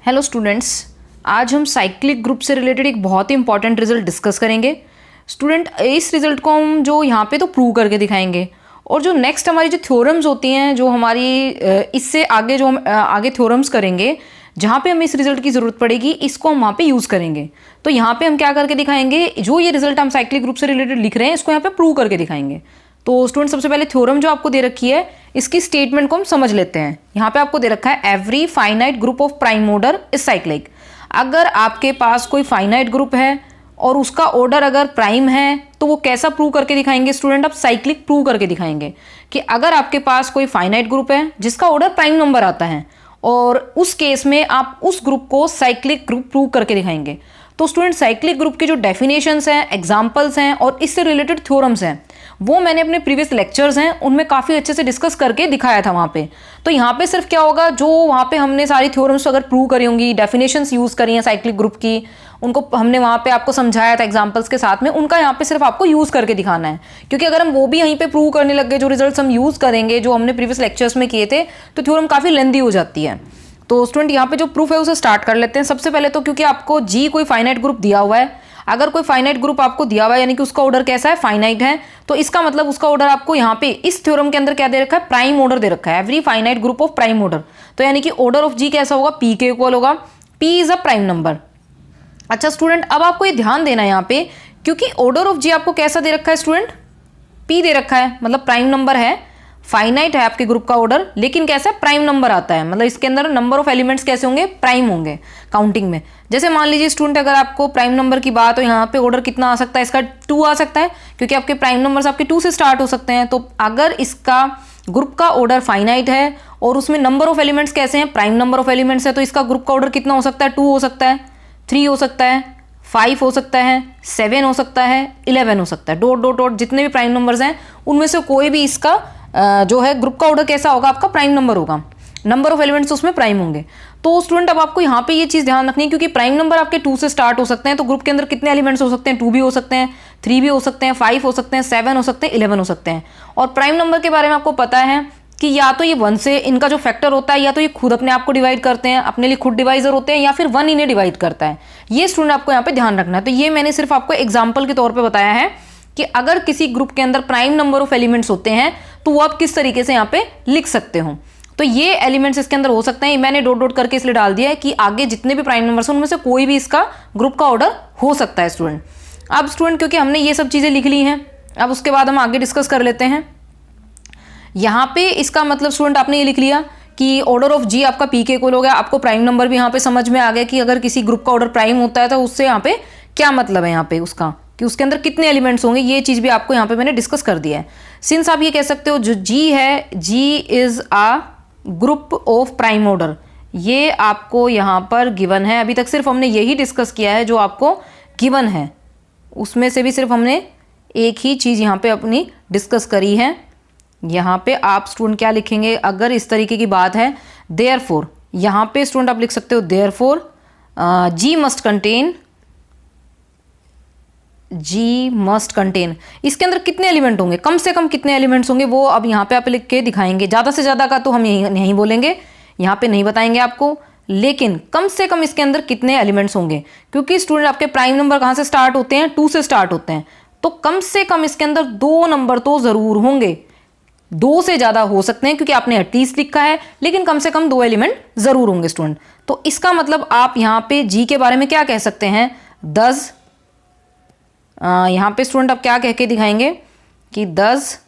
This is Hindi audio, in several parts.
हेलो स्टूडेंट्स, आज हम साइक्लिक ग्रुप से रिलेटेड एक बहुत ही इंपॉर्टेंट रिजल्ट डिस्कस करेंगे। स्टूडेंट, इस रिजल्ट को हम जो यहाँ पे तो प्रूव करके दिखाएंगे और जो नेक्स्ट हमारी जो थ्योरम्स होती हैं, जो हमारी इससे आगे जो हम आगे थ्योरम्स करेंगे जहाँ पे हमें इस रिजल्ट की ज़रूरत पड़ेगी, इसको हम वहाँ पे यूज़ करेंगे। तो यहाँ पे हम क्या करके दिखाएंगे, जो ये रिजल्ट हम साइक्लिक ग्रुप से रिलेटेड लिख रहे हैं इसको यहाँ पे प्रूव करके दिखाएंगे। तो स्टूडेंट, सबसे पहले थ्योरम जो आपको दे रखी है इसकी स्टेटमेंट को हम समझ लेते हैं। यहाँ पे आपको दे रखा है every finite group of prime order is cyclic. अगर आपके पास कोई फाइनाइट ग्रुप है और उसका ऑर्डर अगर प्राइम है तो वो कैसा प्रूव करके दिखाएंगे स्टूडेंट, आप साइक्लिक प्रूव करके दिखाएंगे कि अगर आपके पास कोई फाइनाइट ग्रुप है जिसका ऑर्डर प्राइम नंबर आता है और उस केस में आप उस ग्रुप को साइक्लिक ग्रुप प्रूव करके दिखाएंगे। तो स्टूडेंट, साइक्लिक ग्रुप की जो डेफिनेशंस हैं, एग्जांपल्स हैं और इससे रिलेटेड थ्योरम्स हैं वो मैंने अपने प्रीवियस लेक्चर्स हैं उनमें काफ़ी अच्छे से डिस्कस करके दिखाया था वहाँ पे। तो यहाँ पे सिर्फ क्या होगा, जो वहाँ पे हमने सारी थ्योरम्स अगर प्रूव करी होंगी, डेफिनेशंस यूज़ करी हैं साइक्लिक ग्रुप की, उनको हमने वहाँ पे आपको समझाया था एग्जांपल्स के साथ में, उनका यहाँ पे सिर्फ आपको यूज़ करके दिखाना है। क्योंकि अगर हम वो भी यहीं पे प्रूव करने लग गए, जो रिजल्ट्स हम यूज़ करेंगे जो हमने प्रीवियस लेक्चर्स में किए थे, तो थ्योरम काफ़ी लेंदी हो जाती है। तो स्टूडेंट, यहाँ पे जो प्रूफ है उसे स्टार्ट कर लेते हैं। सबसे पहले तो क्योंकि आपको जी कोई फाइनाइट ग्रुप दिया हुआ है, अगर कोई फाइनाइट ग्रुप आपको दिया हुआ है यानी कि उसका ऑर्डर कैसा है, फाइनाइट है, तो इसका मतलब उसका ऑर्डर आपको यहाँ पे इस थ्योरम के अंदर क्या दे रखा है, प्राइम ऑर्डर दे रखा है। Every finite group of prime order, तो यानी कि ऑर्डर ऑफ जी कैसा होगा, पी के इक्वल होगा। P is a prime number. अच्छा स्टूडेंट, अब आपको ये ध्यान देना है यहाँ पे, क्योंकि ऑर्डर ऑफ जी आपको कैसा दे रखा है स्टूडेंट, पी दे रखा है, मतलब प्राइम नंबर है, फाइनाइट है आपके ग्रुप का ऑर्डर, लेकिन कैसा प्राइम नंबर आता है, मतलब इसके अंदर नंबर ऑफ एलिमेंट्स कैसे होंगे, प्राइम होंगे काउंटिंग में। जैसे मान लीजिए स्टूडेंट, अगर आपको प्राइम नंबर की बात हो, यहाँ पे ऑर्डर कितना आ सकता है इसका, 2 आ सकता है, क्योंकि आपके प्राइम नंबर्स आपके 2 से स्टार्ट हो सकते हैं। तो अगर इसका ग्रुप का ऑर्डर फाइनाइट है और उसमें नंबर ऑफ एलिमेंट्स कैसे हैं, प्राइम नंबर ऑफ एलिमेंट्स है, तो इसका ग्रुप का ऑर्डर कितना हो सकता है, 2 हो सकता है, 3 हो सकता है, 5 हो सकता है, 7 हो सकता है, 11 हो सकता है, डॉट डॉट डॉट जितने भी प्राइम नंबर्स हैं उनमें से कोई भी इसका जो है ग्रुप का ऑर्डर कैसा होगा, आपका प्राइम नंबर होगा, नंबर ऑफ एलिमेंट्स उसमें प्राइम होंगे। तो स्टूडेंट, अब आपको यहाँ पे ये चीज़ ध्यान रखनी है, क्योंकि प्राइम नंबर आपके 2 से स्टार्ट हो सकते हैं, तो ग्रुप के अंदर कितने एलिमेंट्स हो सकते हैं, 2 भी हो सकते हैं, 3 भी हो सकते हैं, 5 हो सकते हैं, 7 हो सकते हैं, 11 हो सकते हैं। और प्राइम नंबर के बारे में आपको पता है कि या तो ये 1 से इनका जो फैक्टर होता है, या तो ये खुद अपने आप को डिवाइड करते हैं, अपने लिए खुद डिवाइजर होते हैं, या फिर 1 इन्हें डिवाइड करता है। ये स्टूडेंट आपको यहाँ पे ध्यान रखना है। तो ये मैंने सिर्फ आपको एग्जाम्पल के तौर पर बताया है कि अगर किसी ग्रुप के अंदर प्राइम नंबर ऑफ एलिमेंट्स होते हैं तो वो आप किस तरीके से यहाँ पे लिख सकते हो। तो ये एलिमेंट्स इसके अंदर हो सकते हैं, मैंने डॉट डॉट करके इसलिए डाल दिया है कि आगे जितने भी प्राइम नंबर्स हैं उनमें से कोई भी इसका ग्रुप का ऑर्डर हो सकता है स्टूडेंट। अब स्टूडेंट, क्योंकि हमने ये सब चीज़ें लिख ली हैं, अब उसके बाद हम आगे डिस्कस कर लेते हैं। यहाँ पे इसका मतलब स्टूडेंट आपने ये लिख लिया कि ऑर्डर ऑफ जी आपका पी के इक्वल हो गया, आपको प्राइम नंबर भी यहाँ पे समझ में आ गया कि अगर किसी ग्रुप का ऑर्डर प्राइम होता है तो उससे यहाँ पे क्या मतलब है, यहाँ पे उसका कि उसके अंदर कितने एलिमेंट्स होंगे, ये चीज़ भी आपको यहाँ पे मैंने डिस्कस कर दिया है। सिंस आप ये कह सकते हो जो जी है, G is a group of prime order, ये आपको यहाँ पर गिवन है। अभी तक सिर्फ हमने यही डिस्कस किया है जो आपको गिवन है, उसमें से भी सिर्फ हमने एक ही चीज़ यहाँ पे अपनी डिस्कस करी है। यहाँ पे आप स्टूडेंट क्या लिखेंगे, अगर इस तरीके की बात है, देयरफॉर, यहाँ पे स्टूडेंट आप लिख सकते हो देयरफॉर जी मस्ट कंटेन, जी मस्ट कंटेन, इसके अंदर कितने एलिमेंट होंगे, कम से कम कितने एलिमेंट्स होंगे वो अब यहाँ पे आप लिख के दिखाएंगे। ज़्यादा से ज़्यादा का तो हम यही नहीं बोलेंगे, यहाँ पे नहीं बताएंगे आपको, लेकिन कम से कम इसके अंदर कितने एलिमेंट्स होंगे, क्योंकि स्टूडेंट आपके प्राइम नंबर कहाँ से स्टार्ट होते हैं, 2 से स्टार्ट होते हैं, तो कम से कम इसके अंदर 2 नंबर तो ज़रूर होंगे। 2 से ज़्यादा हो सकते हैं क्योंकि आपने 38 लिखा है, लेकिन कम से कम 2 एलिमेंट ज़रूर होंगे स्टूडेंट। तो इसका मतलब आप यहाँ पे जी के बारे में क्या कह सकते हैं, 10, यहाँ पे स्टूडेंट आप क्या कह के दिखाएंगे कि 10,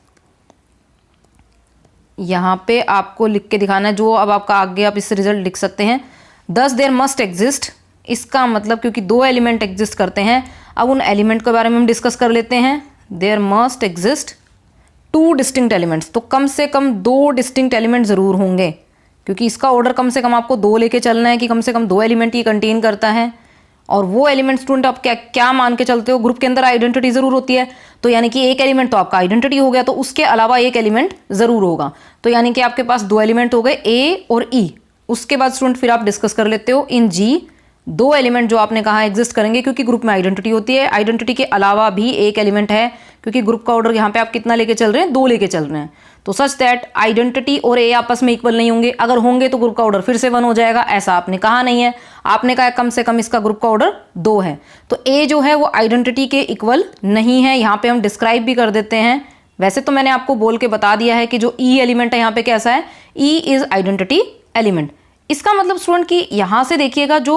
यहाँ पे आपको लिख के दिखाना है जो अब आपका आगे आप इससे रिजल्ट लिख सकते हैं, 10 देयर मस्ट एग्जिस्ट। इसका मतलब क्योंकि 2 एलिमेंट एग्जिस्ट करते हैं, अब उन एलिमेंट के बारे में हम डिस्कस कर लेते हैं। There must exist 2 distinct elements, तो कम से कम 2 डिस्टिंक्ट एलिमेंट ज़रूर होंगे, क्योंकि इसका ऑर्डर कम से कम आपको 2 लेके चलना है कि कम से कम 2 एलिमेंट ये कंटेन करता है। और वो एलिमेंट स्टूडेंट आप क्या क्या मान के चलते हो, ग्रुप के अंदर आइडेंटिटी ज़रूर होती है, तो यानी कि एक एलिमेंट तो आपका आइडेंटिटी हो गया, तो उसके अलावा एक एलिमेंट ज़रूर होगा, तो यानी कि आपके पास 2 एलिमेंट हो गए, ए और ई। उसके बाद स्टूडेंट फिर आप डिस्कस कर लेते हो इन जी 2 एलिमेंट जो आपने कहा एग्जिस्ट करेंगे, क्योंकि ग्रुप में आइडेंटिटी होती है, आइडेंटिटी के अलावा भी एक एलिमेंट है, क्योंकि ग्रुप का ऑर्डर यहाँ पे आप कितना लेके चल रहे हैं, 2 लेके चल रहे हैं। तो सच दैट आइडेंटिटी और ए आपस में इक्वल नहीं होंगे, अगर होंगे तो ग्रुप का ऑर्डर फिर से 1 हो जाएगा, ऐसा आपने कहा नहीं है। आपने कहा कम से कम इसका ग्रुप का ऑर्डर 2 है, तो ए जो है वो आइडेंटिटी के इक्वल नहीं है। यहाँ पे हम डिस्क्राइब भी कर देते हैं। वैसे तो मैंने आपको बोल के बता दिया है कि जो ई एलिमेंट है यहाँ पे कैसा है, ई इज आइडेंटिटी एलिमेंट। इसका मतलब स्टूडेंट कि यहाँ से देखिएगा जो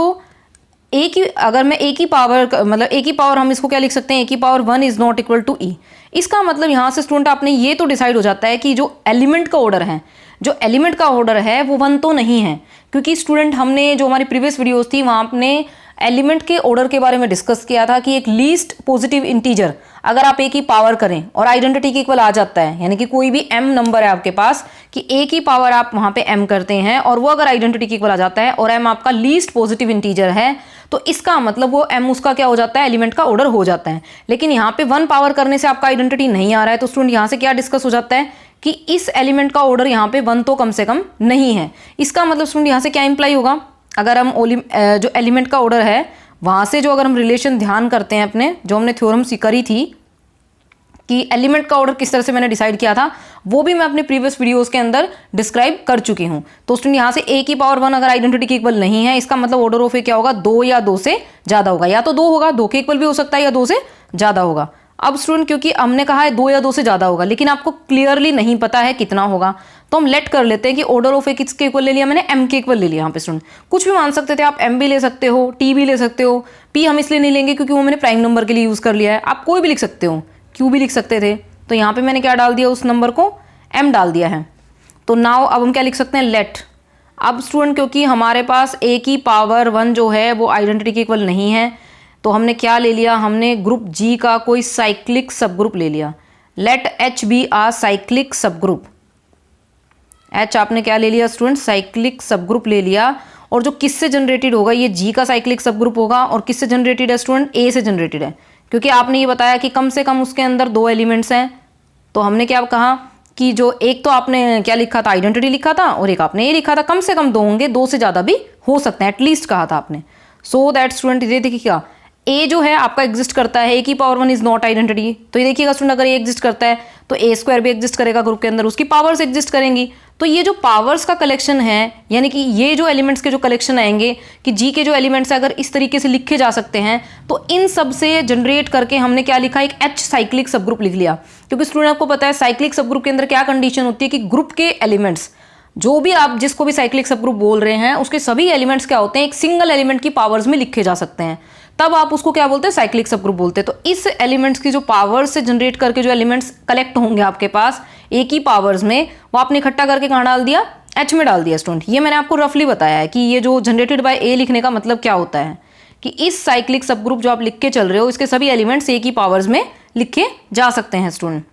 ए की, अगर मैं ए की पावर मतलब ए की पावर हम इसको क्या लिख सकते हैं, ए की power 1 is not equal to e. इसका मतलब यहाँ से स्टूडेंट आपने ये तो डिसाइड हो जाता है कि जो एलिमेंट का ऑर्डर है, जो एलिमेंट का ऑर्डर है वो 1 तो नहीं है, क्योंकि स्टूडेंट हमने जो हमारी प्रीवियस वीडियोस थी वहाँ आपने एलिमेंट के ऑर्डर के बारे में डिस्कस किया था कि एक लीस्ट पॉजिटिव इंटीजर अगर आप ए की पावर करें और आइडेंटिटी के इक्वल आ जाता है, यानी कि कोई भी m नंबर है आपके पास कि ए की पावर आप वहां पे m करते हैं और वो अगर आइडेंटिटी के इक्वल आ जाता है और m आपका लीस्ट पॉजिटिव इंटीजर है, तो इसका मतलब वो m उसका क्या हो जाता है, एलिमेंट का ऑर्डर हो जाता है। लेकिन यहाँ पे 1 पावर करने से आपका आइडेंटिटी नहीं आ रहा है, तो स्टूडेंट यहाँ से क्या डिस्कस हो जाता है कि इस एलिमेंट का ऑर्डर यहाँ पे 1 तो कम से कम नहीं है। इसका मतलब स्टूडेंट यहाँ से क्या इंप्लाई होगा, अगर हम जो एलिमेंट का ऑर्डर है वहां से जो अगर हम रिलेशन ध्यान करते हैं अपने, जो हमने थ्योरम करी थी कि एलिमेंट का ऑर्डर किस तरह से मैंने डिसाइड किया था, वो भी मैं अपने प्रीवियस वीडियोस के अंदर डिस्क्राइब कर चुकी हूं। तो स्टूडेंट यहाँ से ए की पावर 1 अगर आइडेंटिटी के इक्वल नहीं है, इसका मतलब ऑर्डर ऑफ ए क्या होगा, 2 या 2 से ज्यादा होगा। या तो 2 होगा, 2 के इक्वल भी हो सकता है, या 2 से ज्यादा होगा। अब स्टूडेंट क्योंकि हमने कहा है 2 या 2 से ज्यादा होगा, लेकिन आपको क्लियरली नहीं पता है कितना होगा, तो हम लेट कर लेते हैं कि ऑर्डर ऑफ ए किसके इक्वल ले लिया मैंने, एम के इक्वल ले लिया। यहाँ पे स्टूडेंट कुछ भी मान सकते थे आप, एम भी ले सकते हो, टी भी ले सकते हो, पी हम इसलिए नहीं लेंगे क्योंकि वो मैंने प्राइम नंबर के लिए यूज कर लिया है। आप कोई भी लिख सकते हो, क्यू भी लिख सकते थे, तो यहाँ पे मैंने क्या डाल दिया, उस नंबर को एम डाल दिया है। तो नाउ अब हम क्या लिख सकते हैं, लेट। अब स्टूडेंट क्योंकि हमारे पास ए की पावर 1 जो है वो आइडेंटिटी के इक्वल नहीं है, तो हमने क्या ले लिया, हमने ग्रुप जी का कोई साइक्लिक सब ग्रुप ले लिया। लेट एच बी आ साइक्लिक सब ग्रुप। एच आपने क्या ले लिया स्टूडेंट, साइक्लिक सब ग्रुप ले लिया, और जो किससे जनरेटेड होगा, ये जी का साइक्लिक सब ग्रुप होगा। और किससे जनरेटेड है स्टूडेंट, ए से जनरेटेड है, क्योंकि आपने ये बताया कि कम से कम उसके अंदर 2 एलिमेंट्स हैं। तो हमने क्या कहा कि जो एक तो आपने क्या लिखा था, आइडेंटिटी लिखा था, और एक आपने ये लिखा था कम से कम 2 होंगे, 2 से ज़्यादा भी हो सकते हैं, एटलीस्ट कहा था आपने। सो दैट स्टूडेंट ये देखिएगा, ए जो है आपका एग्जिस्ट करता है, ए की पावर 1 इज नॉट आइडेंटिटी। तो ये देखिएगा स्टूडेंट, अगर ए एग्जिस्ट करता है तो ए स्क्वायर भी एग्जिस्ट करेगा ग्रुप के अंदर, उसकी पावर्स एग्जिस्ट करेंगी। तो ये जो पावर्स का कलेक्शन है, यानी कि ये जो एलिमेंट्स के जो कलेक्शन आएंगे कि जी के जो एलिमेंट्स अगर इस तरीके से लिखे जा सकते हैं, तो इन सब से जनरेट करके हमने क्या लिखा, एक एच साइक्लिक सब ग्रुप लिख लिया। क्योंकि स्टूडेंट आपको पता है साइक्लिक सब ग्रुप के अंदर क्या कंडीशन होती है कि ग्रुप के एलिमेंट्स, जो भी आप जिसको भी साइक्लिक सब ग्रुप बोल रहे हैं, उसके सभी एलिमेंट्स क्या होते हैं, एक सिंगल एलिमेंट की पावर्स में लिखे जा सकते हैं, तब आप उसको क्या बोलते हैं, साइक्लिक सब ग्रुप बोलते हैं। तो इस एलिमेंट्स की जो पावर्स से जनरेट करके जो एलिमेंट्स कलेक्ट होंगे आपके पास ए की पावर्स में, वो आपने इकट्ठा करके कहाँ डाल दिया, एच में डाल दिया स्टूडेंट। ये मैंने आपको रफली बताया है कि ये जो जनरेटेड बाय ए लिखने का मतलब क्या होता है, कि इस साइक्लिक सब ग्रुप जो आप लिख के चल रहे हो, इसके सभी एलिमेंट्स ए की पावर्स में लिखे जा सकते हैं स्टूडेंट।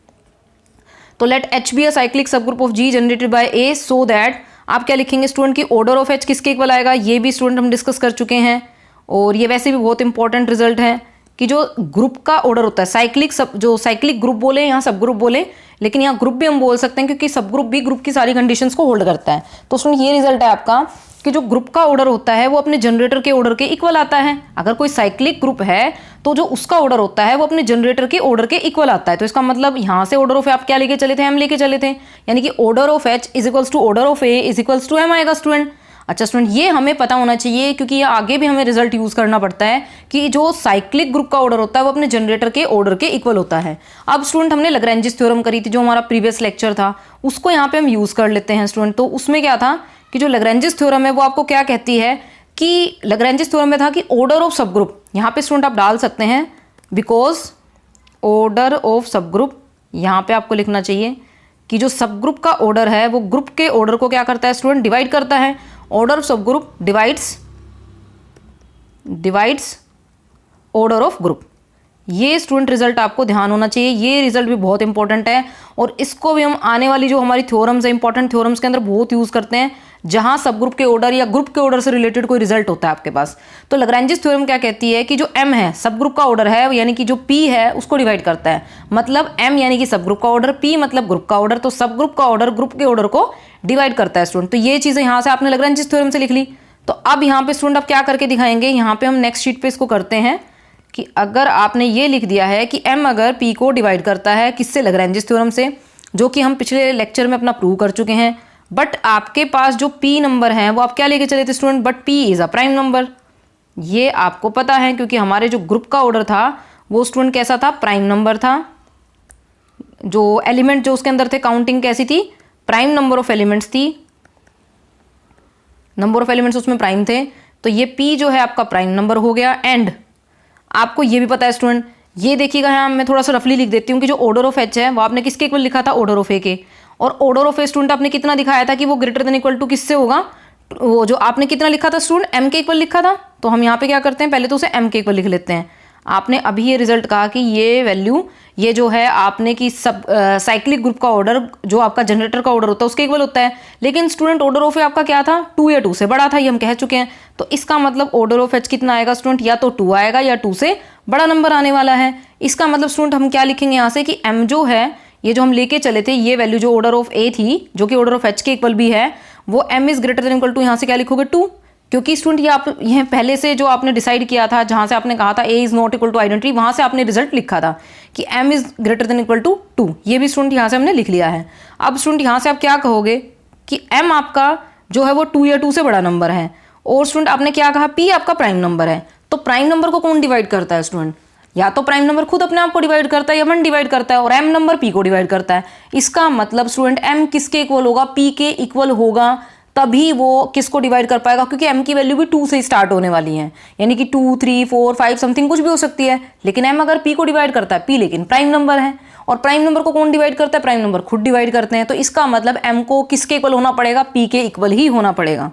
तो let H be a cyclic subgroup of G generated by a, so that आप क्या लिखेंगे स्टूडेंट की ऑर्डर ऑफ एच किसके इक्वल आएगा, ये भी स्टूडेंट हम डिस्कस कर चुके हैं। और ये वैसे भी बहुत इंपॉर्टेंट रिजल्ट है कि जो ग्रुप का ऑर्डर होता है, साइक्लिक सब, जो साइक्लिक ग्रुप बोले, यहाँ सब ग्रुप बोले, लेकिन यहाँ ग्रुप भी हम बोल सकते हैं क्योंकि सब ग्रुप भी ग्रुप की सारी कंडीशंस को होल्ड करता है। तो स्टूडेंट ये रिजल्ट है आपका कि जो ग्रुप का ऑर्डर होता है वो अपने जनरेटर के ऑर्डर के इक्वल आता है। अगर कोई साइक्लिक ग्रुप है तो जो उसका ऑर्डर होता है वो अपने जनरेटर के ऑर्डर के इक्वल आता है। तो इसका मतलब यहाँ से ऑर्डर ऑफ आप क्या लेके चले थे, एम लेके चले थे, यानी कि order of H is equals to order of A is equals to M आएगा स्टूडेंट। अच्छा स्टूडेंट, ये हमें पता होना चाहिए क्योंकि ये आगे भी हमें रिजल्ट यूज करना पड़ता है कि जो साइक्लिक ग्रुप का ऑर्डर होता है वो अपने जनरेटर के ऑर्डर के इक्वल होता है। अब स्टूडेंट हमने लैग्रेंजिस थ्योरम करी थी, जो हमारा प्रीवियस लेक्चर था, उसको यहाँ पे हम यूज कर लेते हैं स्टूडेंट। तो उसमें क्या था कि जो लैग्रेंजिस थ्योरम है वो आपको क्या कहती है कि लैग्रेंजिस थ्योरम में था कि ऑर्डर ऑफ सब ग्रुप, यहाँ पे स्टूडेंट आप डाल सकते हैं बिकॉज ऑर्डर ऑफ सब ग्रुप, यहाँ पे आपको लिखना चाहिए कि जो सब ग्रुप का ऑर्डर है वो ग्रुप के ऑर्डर को क्या करता है स्टूडेंट, डिवाइड करता है। ऑर्डर ऑफ सब group divides order of group. ये स्टूडेंट रिजल्ट आपको ध्यान होना चाहिए, ये रिजल्ट भी बहुत इंपॉर्टेंट है और इसको भी हम आने वाली जो हमारी थ्योरम्स है, इंपॉर्टेंट थ्योरम्स के अंदर बहुत यूज करते हैं, जहां सब ग्रुप के ऑर्डर या ग्रुप के ऑर्डर से रिलेटेड कोई रिजल्ट होता है आपके पास। तो लैग्रेंजिस थ्योरम क्या कहती है कि जो m है सब ग्रुप का ऑर्डर है, यानी कि जो p है उसको डिवाइड करता है। मतलब m यानी कि सब ग्रुप का ऑर्डर, p मतलब ग्रुप का ऑर्डर, तो सब ग्रुप का ऑर्डर ग्रुप के ऑर्डर को डिवाइड करता है स्टूडेंट। तो ये चीजें यहाँ से आपने लैग्रेंजिस थ्योरम से लिख ली। तो अब यहाँ पे स्टूडेंट आप क्या करके दिखाएंगे, यहाँ पे हम नेक्स्ट शीट पे इसको करते हैं कि अगर आपने ये लिख दिया है कि m अगर p को डिवाइड करता है किससे, लैग्रेंजिस थ्योरम से, जो कि हम पिछले लेक्चर में अपना प्रूव कर चुके हैं, बट आपके पास जो p नंबर हैं वो आप क्या लेके चले थे student, but p is a prime number. ये आपको पता है क्योंकि हमारे जो ग्रुप का ऑर्डर था वो स्टूडेंट कैसा था, प्राइम नंबर था। जो एलिमेंट जो उसके अंदर थे, काउंटिंग कैसी थी, प्राइम नंबर ऑफ एलिमेंट्स थी, नंबर ऑफ एलिमेंट्स उसमें प्राइम थे। तो ये p जो है आपका प्राइम नंबर हो गया। एंड आपको ये भी पता है स्टूडेंट, ये देखिएगा यहाँ मैं थोड़ा सा रफली लिख देती हूँ कि जो ऑर्डर ऑफ h है वो आपने किसके इक्वल लिखा था, ऑर्डर ऑफ a के। और ऑर्डर ऑफ a स्टूडेंट आपने कितना दिखाया था कि वो ग्रेटर देन इक्वल टू किससे होगा, वो जो आपने कितना लिखा था स्टूडेंट, m के इक्वल लिखा था। तो हम यहाँ पे क्या करते हैं, पहले तो उसे m के इक्वल लिख लेते हैं। आपने अभी ये रिजल्ट कहा कि ये वैल्यू, ये जो है आपने कि सब साइक्लिक ग्रुप का ऑर्डर जो आपका जनरेटर का ऑर्डर होता है उसके इक्वल होता है। लेकिन स्टूडेंट ऑर्डर ऑफ ए आपका क्या था, 2 या 2 से बड़ा था, ये हम कह चुके हैं। तो इसका मतलब ऑर्डर ऑफ एच कितना आएगा स्टूडेंट, या तो 2 आएगा या 2 से बड़ा नंबर आने वाला है। इसका मतलब स्टूडेंट हम क्या लिखेंगे यहाँ से कि m जो है, ये जो हम लेके चले थे, ये वैल्यू जो ऑर्डर ऑफ ए थी जो कि ऑर्डर ऑफ एच के इक्वल भी है, वो m is greater than equal to, यहाँ से क्या लिखोगे 2। क्योंकि स्टूडेंट ये आप ये पहले से जो आपने डिसाइड किया था, जहां से आपने कहा था a is not equal to identity, वहां से आपने रिजल्ट लिखा था कि m is greater than equal to 2। ये भी स्टूडेंट यहाँ से हमने लिख लिया है। अब स्टूडेंट यहाँ से आप क्या कहोगे कि m आपका जो है वो 2 या 2 से बड़ा नंबर है, और स्टूडेंट आपने क्या कहा, p आपका प्राइम नंबर है। तो प्राइम नंबर को कौन डिवाइड करता है स्टूडेंट, या तो प्राइम नंबर खुद अपने आप को डिवाइड करता है या 1 डिवाइड करता है, और m नंबर p को डिवाइड करता है। इसका मतलब स्टूडेंट m किसके इक्वल होगा, p के इक्वल होगा, तभी वो किसको डिवाइड कर पाएगा, क्योंकि m की वैल्यू भी 2 से स्टार्ट होने वाली है, यानी कि 2, 3, 4, 5 समथिंग कुछ भी हो सकती है। लेकिन m अगर p को डिवाइड करता है, p लेकिन प्राइम नंबर है, और प्राइम नंबर को कौन डिवाइड करता है, प्राइम नंबर खुद डिवाइड करते हैं। तो इसका मतलब m को किसके इक्वल होना पड़ेगा, p के इक्वल ही होना पड़ेगा।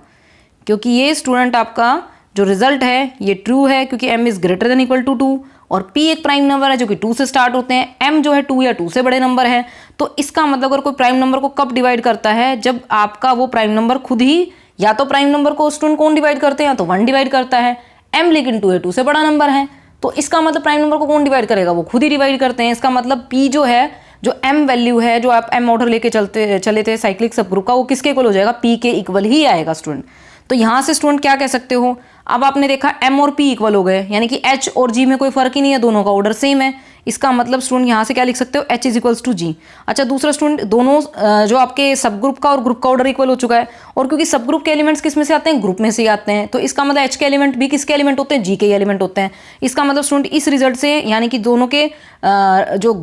क्योंकि ये स्टूडेंट आपका जो रिजल्ट है ये ट्रू है, क्योंकि m is greater than equal to 2 और p एक प्राइम नंबर है जो कि 2 से स्टार्ट होते हैं, m जो है 2 या 2 से बड़े नंबर है। तो इसका मतलब अगर कोई प्राइम नंबर को कब डिवाइड करता है, जब आपका वो प्राइम नंबर खुद ही, या तो प्राइम नंबर को स्टूडेंट कौन डिवाइड करते हैं, या तो 1 डिवाइड करता है, m लेकिन 2 या 2 से बड़ा नंबर है। तो इसका मतलब प्राइम नंबर को कौन डिवाइड करेगा, वो खुद ही डिवाइड करते हैं। इसका मतलब p जो है, जो m वैल्यू है, जो आप m ऑर्डर लेके चले थे साइक्लिक सब ग्रुप का, वो किसके इक्वल हो जाएगा, p के इक्वल ही आएगा स्टूडेंट। तो यहाँ से स्टूडेंट क्या कह सकते हो, अब आपने देखा m और p इक्वल हो गए, यानी कि h और g में कोई फर्क ही नहीं है, दोनों का ऑर्डर सेम है। इसका मतलब स्टूडेंट यहाँ से क्या लिख सकते हो, h is equals to g। अच्छा, दूसरा स्टूडेंट दोनों जो आपके सब ग्रुप का और ग्रुप का ऑर्डर इक्वल हो चुका है, और क्योंकि सब ग्रुप के एलिमेंट्स किस में से आते हैं, ग्रुप में से आते हैं, तो इसका मतलब h के एलिमेंट भी किसके एलिमेंट होते हैं, g के एलिमेंट होते हैं। इसका मतलब स्टूडेंट इस रिजल्ट से, यानी कि दोनों के जो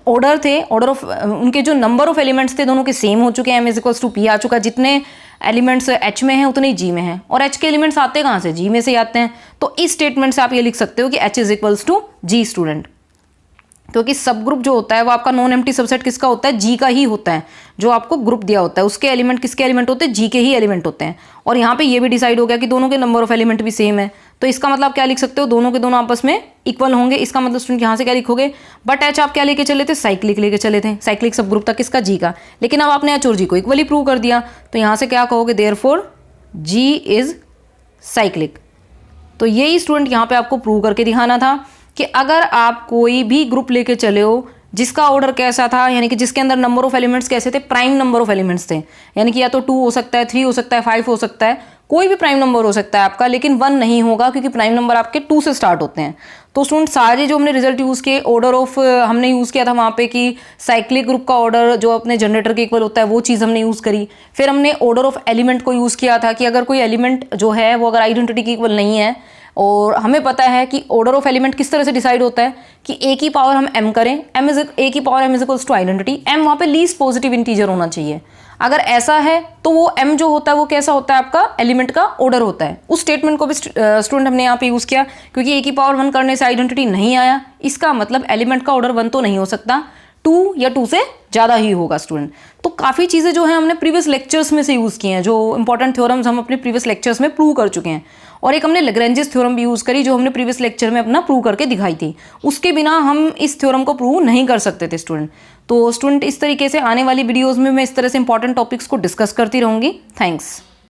ऑर्डर थे, ऑर्डर ऑफ उनके जो नंबर ऑफ एलिमेंट्स थे दोनों के सेम हो चुके हैं, m is equals to p आ चुका है। जितने एलिमेंट्स h में हैं उतने ही g में हैं, और h के एलिमेंट्स आते कहाँ से, g में से आते हैं। तो इस स्टेटमेंट से आप ये लिख सकते हो कि h is equals to g student. क्योंकि सब ग्रुप जो होता है वो आपका नॉन एम्प्टी सबसेट किसका होता है, जी का ही होता है। जो आपको ग्रुप दिया होता है उसके एलिमेंट किसके एलिमेंट होते हैं, जी के ही एलिमेंट होते हैं। और यहाँ पे ये भी डिसाइड हो गया कि दोनों के नंबर ऑफ एलिमेंट भी सेम है। तो इसका मतलब आप क्या लिख सकते हो, दोनों के दोनों आपस में इक्वल होंगे। इसका मतलब स्टूडेंट यहाँ से क्या लिखोगे, बट एच आप क्या लेके चले थे, साइक्लिक लेके चले थे, साइक्लिक सब ग्रुप था किसका, जी का। लेकिन अब आपने एच और जी को इक्वली प्रूव कर दिया, तो यहाँ से क्या कहोगे, देयरफॉर जी इज साइक्लिक। तो यही स्टूडेंट यहाँ पे आपको प्रूव करके दिखाना था कि अगर आप कोई भी ग्रुप लेके चले हो जिसका ऑर्डर कैसा था, यानी कि जिसके अंदर नंबर ऑफ एलिमेंट्स कैसे थे, प्राइम नंबर ऑफ एलिमेंट्स थे, यानी कि या तो 2 हो सकता है, 3 हो सकता है, 5 हो सकता है, कोई भी प्राइम नंबर हो सकता है आपका, लेकिन 1 नहीं होगा क्योंकि प्राइम नंबर आपके 2 से स्टार्ट होते हैं। तो स्टूडेंट सारे जो हमने रिजल्ट यूज़ किए, ऑर्डर ऑफ हमने यूज़ किया था वहाँ पे कि साइक्लिक ग्रुप का ऑर्डर जो अपने जनरेटर के इक्वल होता है वो चीज़ हमने यूज़ करी। फिर हमने ऑर्डर ऑफ एलिमेंट को यूज़ किया था कि अगर कोई एलिमेंट जो है वो अगर आइडेंटिटी के इक्वल नहीं है, और हमें पता है कि ऑर्डर ऑफ एलिमेंट किस तरह से डिसाइड होता है कि ए की पावर हम m करें, ए की power m is equals to identity, m वहाँ पे लीस्ट पॉजिटिव इंटीजर होना चाहिए। अगर ऐसा है तो वो m जो होता है वो कैसा होता है, आपका एलिमेंट का ऑर्डर होता है। उस स्टेटमेंट को भी स्टूडेंट हमने यहाँ पे यूज़ किया, क्योंकि a की पावर 1 करने से आइडेंटिटी नहीं आया, इसका मतलब एलिमेंट का ऑर्डर 1 तो नहीं हो सकता, 2 या 2 से ज़्यादा ही होगा स्टूडेंट। तो काफ़ी चीज़ें जो है हमने प्रीवियस लेक्चर्स में से यूज़ की हैं, जो इंपॉर्टेंट थ्योरम्स हम अपने प्रीवियस लेक्चर्स में प्रूव कर चुके हैं। और एक हमने लैग्रेंजिस थ्योरम भी यूज़ करी जो हमने प्रीवियस लेक्चर में अपना प्रूव करके दिखाई थी। उसके बिना हम इस थ्योरम को प्रूव नहीं कर सकते थे स्टूडेंट। तो स्टूडेंट इस तरीके से आने वाली वीडियोज़ में मैं इस तरह से इंपॉर्टेंट टॉपिक्स को डिस्कस करती रहूँगी। थैंक्स।